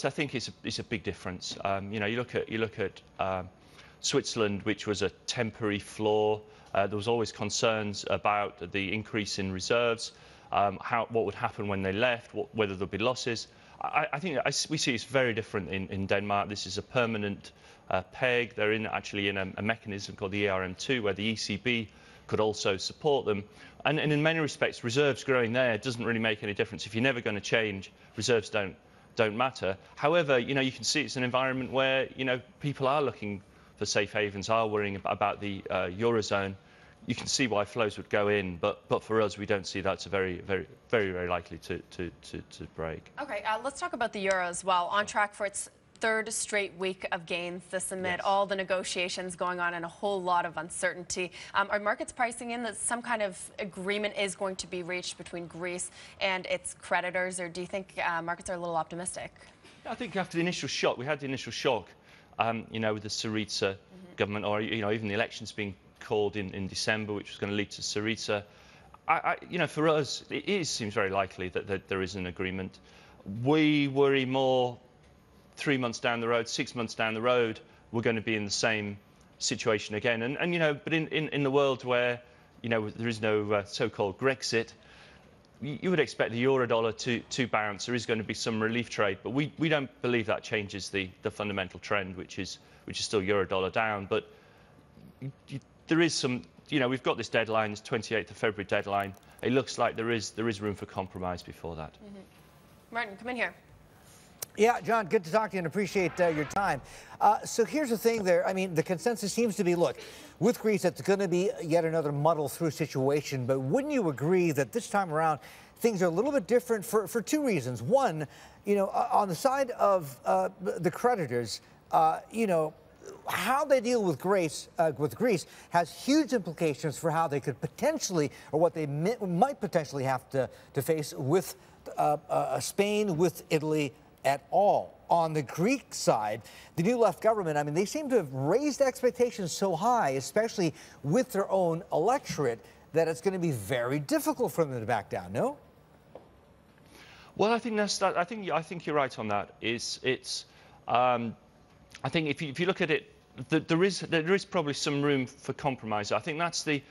I think it's a big difference. You look at Switzerland, which was a temporary flaw. There was always concerns about the increase in reserves, what would happen when they left, whether there'd be losses. I think we see it's very different in Denmark. This is a permanent peg. They're actually in a mechanism called the ERM2, where the ECB could also support them. And in many respects, reserves growing there doesn't really make any difference. If you're never going to change, reserves don't matter. However, you can see it's an environment where people are looking for safe havens, are worrying about the eurozone. You can see why flows would go in, but for us, we don't see that's very likely to break. Okay, let's talk about the euro as well. On track for its third straight week of gains this amid all the negotiations going on and a whole lot of uncertainty. Are markets pricing in that some kind of agreement is going to be reached between Greece and its creditors, or do you think markets are a little optimistic? I think after the initial shock, we had the initial shock, with the Syriza government, or even the elections being called in December, which was going to lead to Syriza. For us, it seems very likely that there is an agreement. We worry more 3 months down the road, 6 months down the road, we're going to be in the same situation again. But in the world where there is no so-called Grexit, you would expect the euro-dollar to bounce. There is going to be some relief trade, but we don't believe that changes the fundamental trend, which is still euro-dollar down. But there is some, we've got this deadline, this 28th of February deadline. It looks like there is room for compromise before that. Martin, come in here. Yeah, John, good to talk to you and appreciate your time. So here's the thing there. I mean, the consensus seems to be, look, with Greece, it's going to be yet another muddle-through situation. But wouldn't you agree that this time around, things are a little bit different for two reasons? One, on the side of the creditors, how they deal with Greece has huge implications for how they could potentially, or what they might potentially have to face with Spain, with Italy, at all. On the Greek side, the new left government, I mean, they seem to have raised expectations so high, especially with their own electorate, that it's going to be very difficult for them to back down. No? Well, I think I think you're right on that. I think if you look at it, there is probably some room for compromise. I think that's the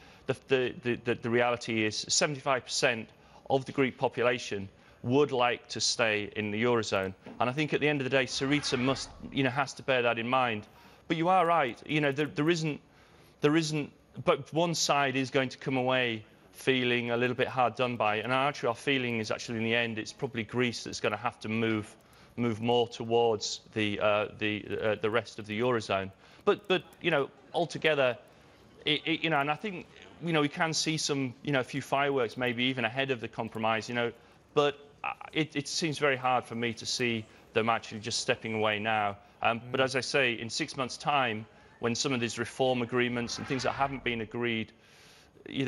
reality is 75% of the Greek population would like to stay in the eurozone, and I think at the end of the day, Syriza has to bear that in mind. But you are right. There isn't. But one side is going to come away feeling a little bit hard done by, and our feeling is actually in the end, it's probably Greece that's going to have to move more towards the rest of the eurozone. But altogether, and I think we can see some a few fireworks maybe even ahead of the compromise. But it seems very hard for me to see them actually just stepping away now. But as I say, in 6 months' time, when some of these reform agreements and things that haven't been agreed,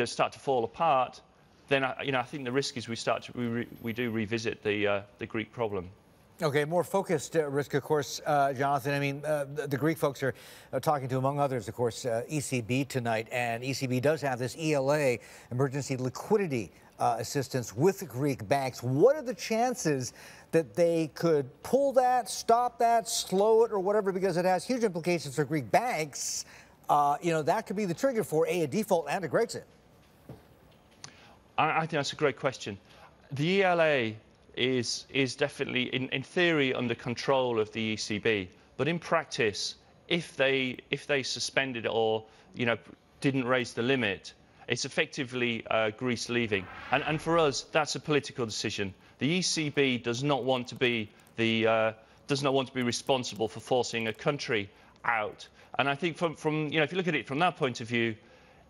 start to fall apart, then I think the risk is we do revisit the Greek problem. Okay, more focused risk, of course, Jonathan. I mean, the Greek folks are talking to, among others, of course, ECB tonight, and ECB does have this ELA, emergency liquidity assistance with the Greek banks. What are the chances that they could pull that, stop that, slow it, or whatever, because it has huge implications for Greek banks? That could be the trigger for a default and a Grexit. I think that's a great question. The ELA is definitely, in theory, under control of the ECB, but in practice, if they suspended it or didn't raise the limit, it's effectively Greece leaving. And for us, that's a political decision. The ECB does not want to be responsible for forcing a country out. And I think from if you look at it from that point of view,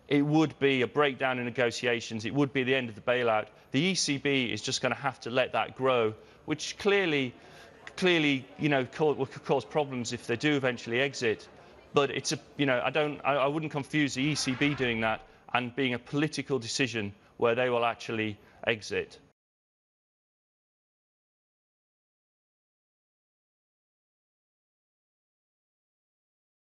it would be a breakdown in negotiations. It would be the end of the bailout. The ECB is just going to have to let that grow, which clearly could cause problems if they do eventually exit. But it's I wouldn't confuse the ECB doing that and being a political decision where they will actually exit.